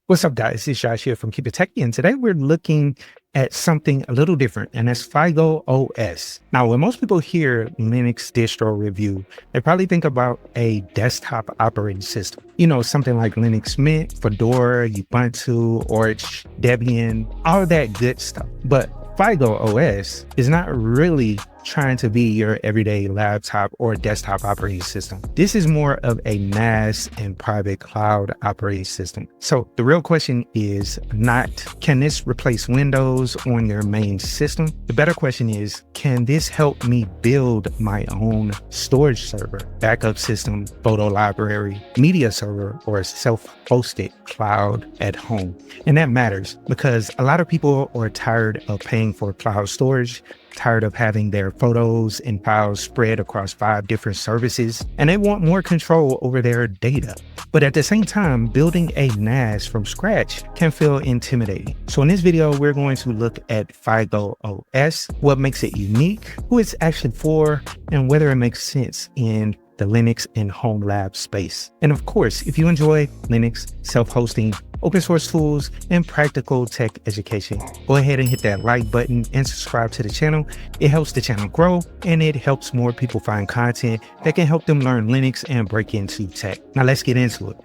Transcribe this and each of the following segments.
What's up, guys? It's Josh here from KeepItTechie, and today we're looking at something a little different, and that's Fygo OS. Now, when most people hear Linux distro review, they probably think about a desktop operating system. You know, something like Linux Mint, Fedora, Ubuntu, Arch, Debian, all of that good stuff. But Fygo OS is not really trying to be your everyday laptop or desktop operating system. This is more of a NAS and private cloud operating system. So the real question is not, can this replace Windows on your main system? The better question is, can this help me build my own storage server, backup system, photo library, media server, or self-hosted cloud at home? And that matters because a lot of people are tired of paying for cloud storage, tired of having their photos and files spread across 5 different services, and they want more control over their data. But at the same time, building a NAS from scratch can feel intimidating. So in this video, we're going to look at Fygo OS, what makes it unique, who it's actually for, and whether it makes sense in the Linux and home lab space. And of course, if you enjoy Linux, self-hosting, open source tools, and practical tech education, go ahead and hit that like button and subscribe to the channel. It helps the channel grow, and it helps more people find content that can help them learn Linux and break into tech. Now let's get into it.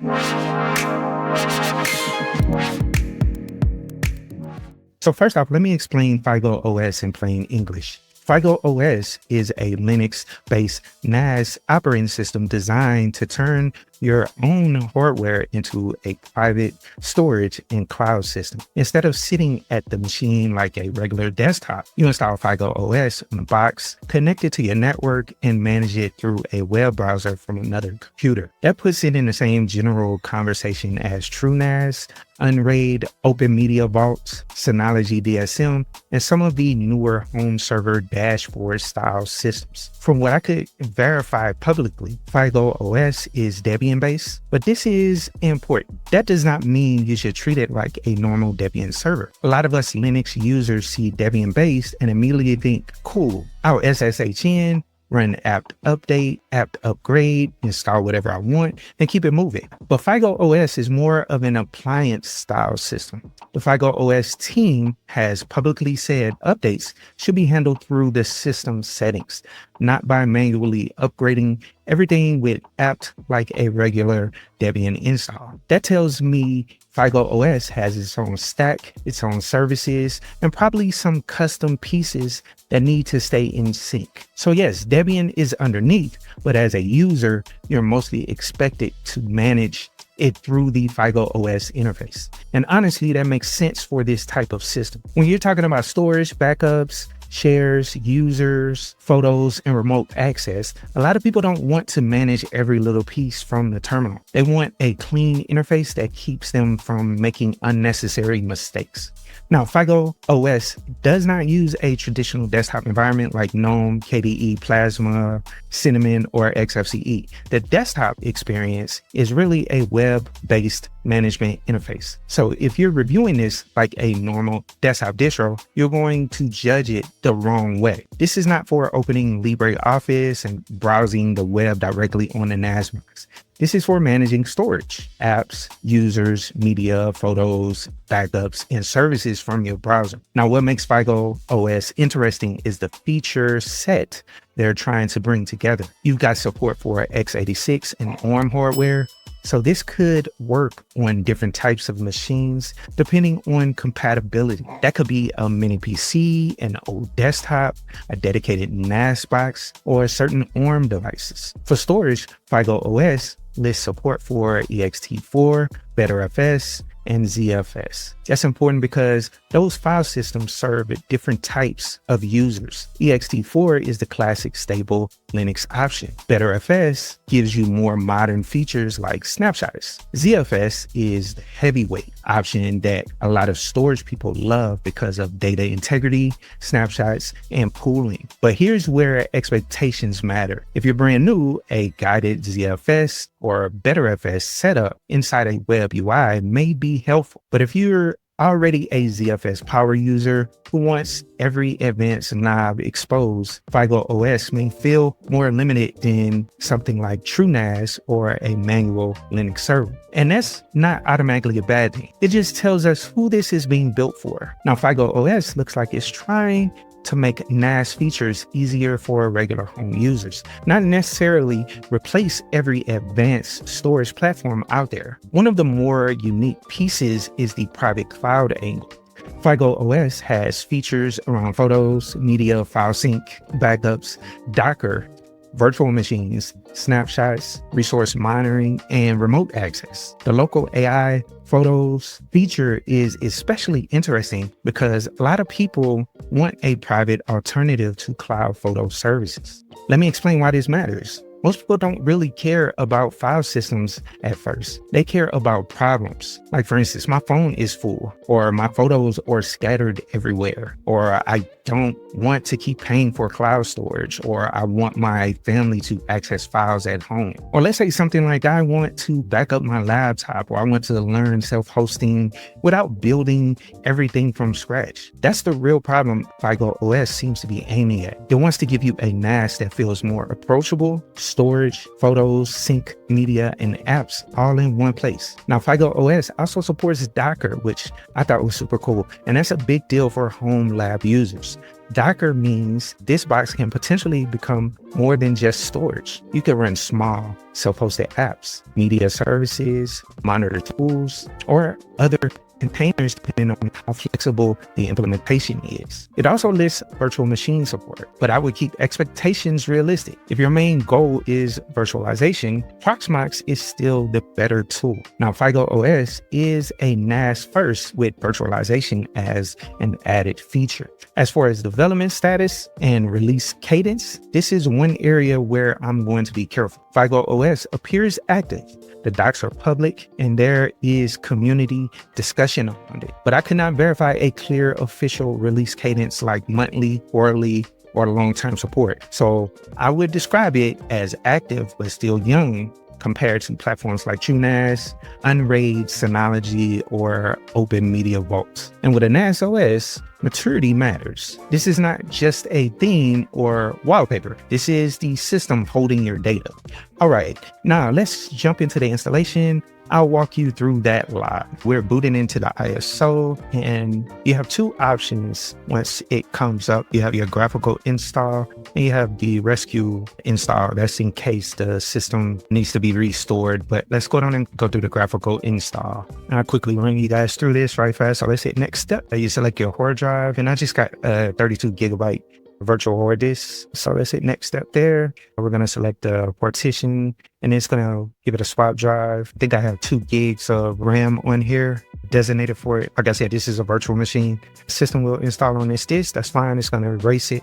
So first off, let me explain Fygo OS in plain English. Fygo OS is a Linux-based NAS operating system designed to turn your own hardware into a private storage and cloud system. Instead of sitting at the machine like a regular desktop, you install Fygo OS on a box, connect it to your network, and manage it through a web browser from another computer. That puts it in the same general conversation as TrueNAS, Unraid, OpenMediaVault, Synology DSM, and some of the newer home server dashboard style systems. From what I could verify publicly, Fygo OS is Debian based, but this is important. That does not mean you should treat it like a normal Debian server. A lot of us Linux users see Debian based and immediately think, cool, I'll SSH in, run apt update, apt upgrade, install whatever I want, and keep it moving. But Fygo OS is more of an appliance style system. The Fygo OS team has publicly said updates should be handled through the system settings, not by manually upgrading everything with apt like a regular Debian install. That tells me Fygo OS has its own stack, its own services, and probably some custom pieces that need to stay in sync. So yes, Debian is underneath, but as a user, you're mostly expected to manage it through the Fygo OS interface. And honestly, that makes sense for this type of system. When you're talking about storage, backups, shares, users, photos, and remote access, a lot of people don't want to manage every little piece from the terminal. They want a clean interface that keeps them from making unnecessary mistakes. Now, Fygo OS does not use a traditional desktop environment like GNOME, KDE, Plasma, Cinnamon, or XFCE. The desktop experience is really a web-based management interface. So if you're reviewing this like a normal desktop distro, you're going to judge it the wrong way. This is not for opening LibreOffice and browsing the web directly on the NAS box. This is for managing storage, apps, users, media, photos, backups, and services from your browser. Now, what makes Fygo OS interesting is the feature set they're trying to bring together. You've got support for x86 and ARM hardware, so this could work on different types of machines depending on compatibility. That could be a mini PC, an old desktop, a dedicated NAS box, or certain ARM devices. For storage, Fygo OS lists support for ext4, Btrfs, and ZFS. That's important because those file systems serve different types of users. ext4 is the classic stable Linux option. Btrfs gives you more modern features like snapshots. ZFS is the heavyweight option that a lot of storage people love because of data integrity, snapshots, and pooling. But here's where expectations matter. If you're brand new, a guided ZFS or Btrfs setup inside a web UI may be helpful. But if you're already a ZFS power user who wants every advanced knob exposed, Fygo OS may feel more limited than something like TrueNAS or a manual Linux server. And that's not automatically a bad thing. It just tells us who this is being built for. Now, Fygo OS looks like it's trying to make NAS features easier for regular home users, not necessarily replace every advanced storage platform out there. One of the more unique pieces is the private cloud angle. Fygo OS has features around photos, media, file sync, backups, Docker, virtual machines, snapshots, resource monitoring, and remote access. The local AI photos feature is especially interesting because a lot of people want a private alternative to cloud photo services. Let me explain why this matters. Most people don't really care about file systems at first. They care about problems. Like, for instance, my phone is full, or my photos are scattered everywhere, or I don't want to keep paying for cloud storage, or I want my family to access files at home. Or let's say something like I want to back up my laptop, or I want to learn self-hosting without building everything from scratch. That's the real problem Fygo OS seems to be aiming at. It wants to give you a NAS that feels more approachable, storage, photos, sync, media, and apps all in one place. Now, Fygo OS also supports Docker, which I thought was super cool, and that's a big deal for home lab users. Docker means this box can potentially become more than just storage. You can run small, self-hosted apps, media services, monitor tools, or other containers depending on how flexible the implementation is. It also lists virtual machine support, but I would keep expectations realistic. If your main goal is virtualization, Proxmox is still the better tool. Now, Fygo OS is a NAS first with virtualization as an added feature. As far as development status and release cadence, this is one area where I'm going to be careful. Fygo OS appears active. The docs are public and there is community discussion around it, but I could not verify a clear official release cadence like monthly, quarterly, or long-term support. So I would describe it as active, but still young compared to platforms like TrueNAS, Unraid, Synology, or OpenMediaVault. And with a NAS OS, maturity matters. This is not just a theme or wallpaper. This is the system holding your data. All right, now let's jump into the installation. I'll walk you through that live. We're booting into the ISO and you have two options once it comes up. You have your graphical install and you have the rescue install. That's in case the system needs to be restored. But let's go down and go through the graphical install. And I'll quickly run you guys through this right fast. So let's hit next step. You select your hard drive and I just got a 32 gigabyte virtual hard disk. So let's hit next step there. We're going to select the partition and it's going to give it a swap drive. I think I have 2 gigs of RAM on here designated for it. Like I said, this is a virtual machine. System will install on this disk. That's fine. It's going to erase it.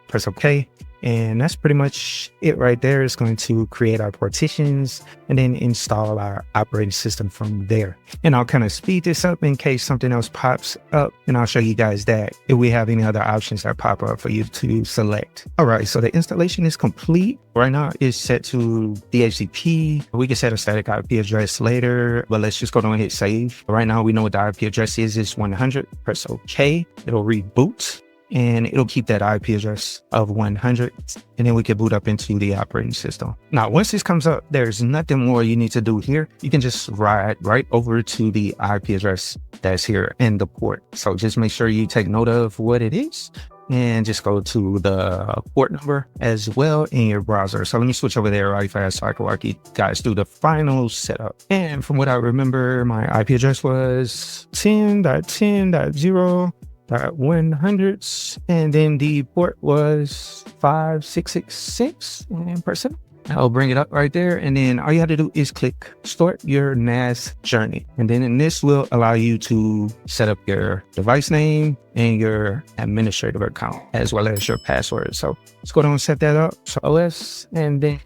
Press OK. And that's pretty much it right there. It's going to create our partitions and then install our operating system from there. And I'll kind of speed this up in case something else pops up. And I'll show you guys that if we have any other options that pop up for you to select. All right, so the installation is complete. Right now it's set to DHCP. We can set a static IP address later, but let's just go down and hit save. Right now we know what the IP address is 100. Press OK. It'll reboot. And it'll keep that IP address of 100, and then we can boot up into the operating system. Now, once this comes up, there's nothing more you need to do here. You can just ride right over to the IP address that's here in the port. So just make sure you take note of what it is and just go to the port number as well in your browser. So let me switch over there right fast so I can walk you guys through the final setup. And from what I remember, my IP address was 10.10.0. 100, and then the port was 5666 and percent. I'll bring it up right there, and then all you have to do is click start your NAS journey, and then this will allow you to set up your device name and your administrative account as well as your password. So let's go down and set that up. So OS, and then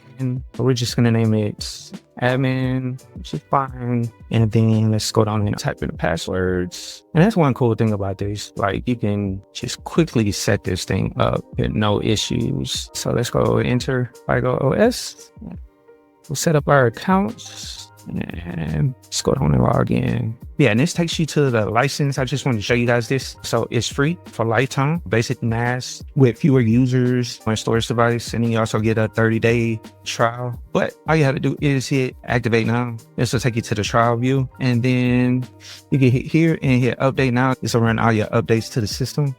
we're just gonna name it admin, which is fine. And then let's go down and type in the passwords. And that's one cool thing about this, like you can just quickly set this thing up with no issues. So let's go enter Fygo OS. We'll set up our accounts and let's go down and log in. Yeah, and this takes you to the license. I just want to show you guys this. So it's free for lifetime, basic NAS with fewer users on a storage device. And then you also get a 30-day trial. But all you have to do is hit activate now. This will take you to the trial view. And then you can hit here and hit update now. This will run all your updates to the system.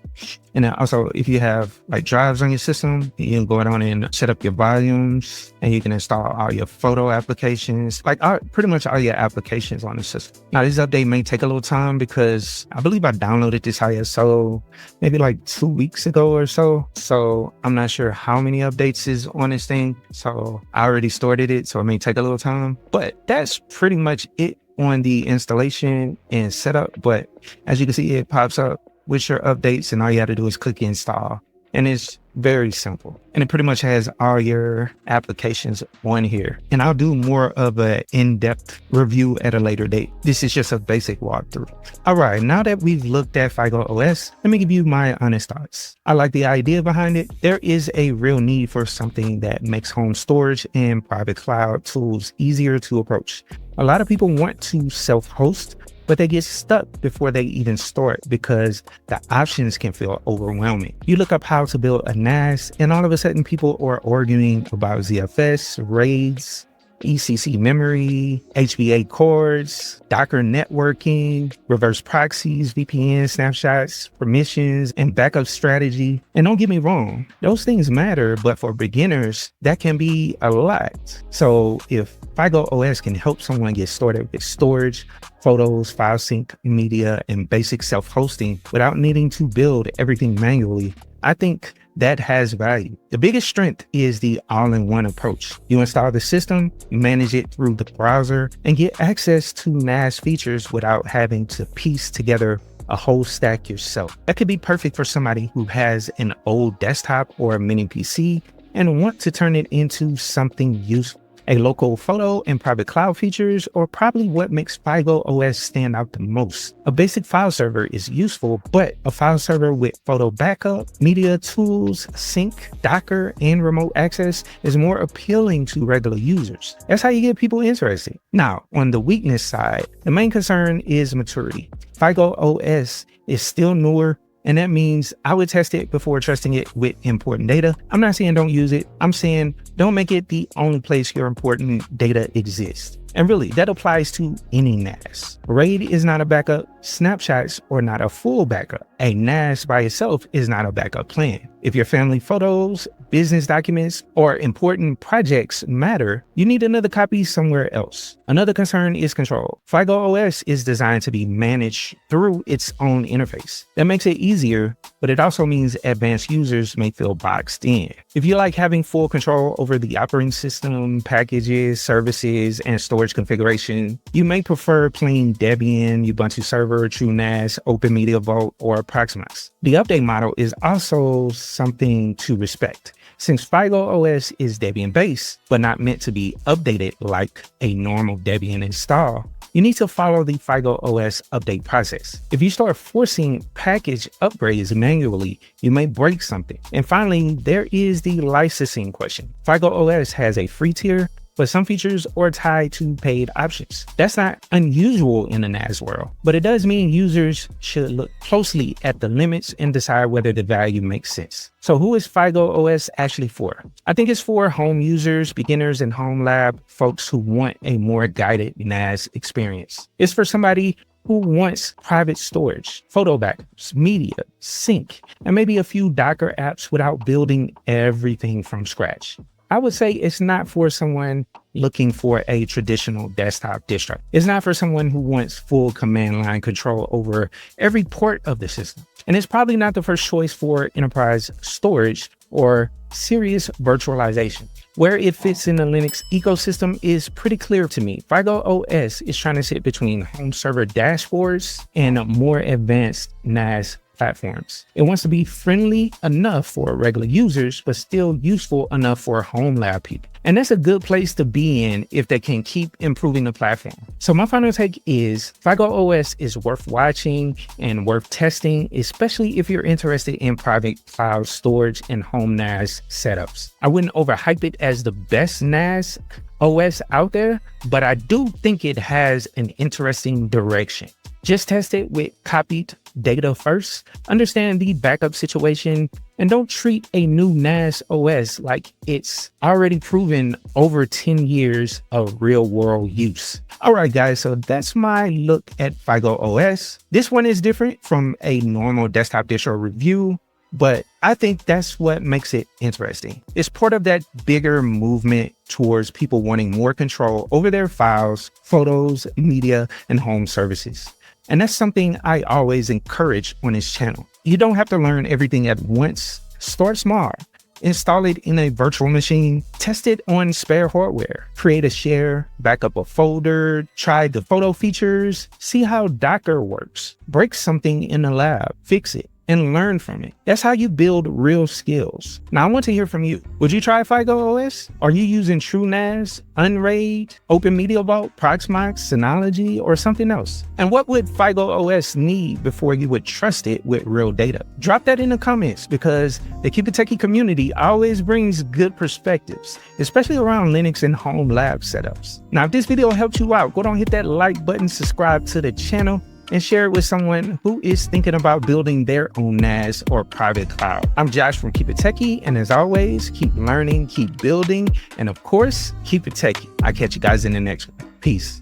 And then also, if you have like drives on your system, you can go on and set up your volumes, and you can install all your photo applications, like pretty much all your applications on the system. Now, this update may take a little time because I believe I downloaded this ISO maybe like 2 weeks ago or so. So I'm not sure how many updates is on this thing. So I already started it, so it may take a little time. But that's pretty much it on the installation and setup. But as you can see, it pops up with your updates, and all you have to do is click install, and it's very simple, and it pretty much has all your applications on here. And I'll do more of an in-depth review at a later date. This is just a basic walkthrough. All right, now that we've looked at Fygo OS, let me give you my honest thoughts. I like the idea behind it. There is a real need for something that makes home storage and private cloud tools easier to approach. A lot of people want to self-host, but they get stuck before they even start because the options can feel overwhelming. You look up how to build a NAS, and all of a sudden people are arguing about ZFS, RAIDs, ECC memory, HBA cords, Docker networking, reverse proxies, VPN snapshots, permissions, and backup strategy. And don't get me wrong, those things matter, but for beginners, that can be a lot. So if Fygo OS can help someone get started with storage, photos, file sync, media, and basic self-hosting without needing to build everything manually, I think that has value. The biggest strength is the all-in-one approach. You install the system, manage it through the browser, and get access to NAS features without having to piece together a whole stack yourself. That could be perfect for somebody who has an old desktop or a mini PC and want to turn it into something useful. A local photo and private cloud features are probably what makes Fygo OS stand out the most. A basic file server is useful, but a file server with photo backup, media tools, sync, Docker, and remote access is more appealing to regular users. That's how you get people interested. Now, on the weakness side, the main concern is maturity. Fygo OS is still newer, and that means I would test it before trusting it with important data. I'm not saying don't use it. I'm saying don't make it the only place your important data exists. And really, that applies to any NAS. RAID is not a backup. Snapshots are not a full backup. A NAS by itself is not a backup plan. If your family photos, business documents, or important projects matter, you need another copy somewhere else. Another concern is control. Fygo OS is designed to be managed through its own interface. That makes it easier, but it also means advanced users may feel boxed in. If you like having full control over the operating system, packages, services, and storage configuration, you may prefer plain Debian, Ubuntu Server, TrueNAS, OpenMediaVault, or Proxmox. The update model is also something to respect. Since Fygo OS is Debian-based, but not meant to be updated like a normal Debian install, you need to follow the Fygo OS update process. If you start forcing package upgrades manually, you may break something. And finally, there is the licensing question. Fygo OS has a free tier, but some features are tied to paid options. That's not unusual in the NAS world, but it does mean users should look closely at the limits and decide whether the value makes sense. So who is Fygo OS actually for? I think it's for home users, beginners, and home lab folks who want a more guided NAS experience. It's for somebody who wants private storage, photo backups, media, sync, and maybe a few Docker apps without building everything from scratch. I would say it's not for someone looking for a traditional desktop distro. It's not for someone who wants full command line control over every port of the system. And it's probably not the first choice for enterprise storage or serious virtualization. Where it fits in the Linux ecosystem is pretty clear to me. Fygo OS is trying to sit between home server dashboards and more advanced NAS platforms. It wants to be friendly enough for regular users, but still useful enough for home lab people. And that's a good place to be in if they can keep improving the platform. So my final take is Fygo OS is worth watching and worth testing, especially if you're interested in private cloud storage and home NAS setups. I wouldn't overhype it as the best NAS OS out there, but I do think it has an interesting direction. Just test it with copied data first, understand the backup situation, and don't treat a new NAS OS like it's already proven over 10 years of real world use. All right, guys, so that's my look at Fygo OS. This one is different from a normal desktop distro review, but I think that's what makes it interesting. It's part of that bigger movement towards people wanting more control over their files, photos, media, and home services. And that's something I always encourage on this channel. You don't have to learn everything at once. Start small. Install it in a virtual machine, test it on spare hardware, create a share, back up a folder, try the photo features, see how Docker works, break something in the lab, fix it, and learn from it. That's how you build real skills. Now, I want to hear from you. Would you try Fygo OS? Are you using TrueNAS, Unraid, OpenMediaVault, Proxmox, Synology, or something else? And what would Fygo OS need before you would trust it with real data? Drop that in the comments, because the KeepItTechie community always brings good perspectives, especially around Linux and home lab setups. Now, if this video helped you out, go down and hit that like button, subscribe to the channel, and share it with someone who is thinking about building their own NAS or private cloud. I'm Josh from KeepItTechie, and as always, keep learning, keep building, and of course, keep it techie. I'll catch you guys in the next one. Peace.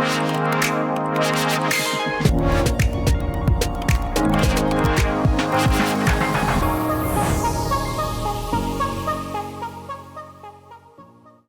Wow.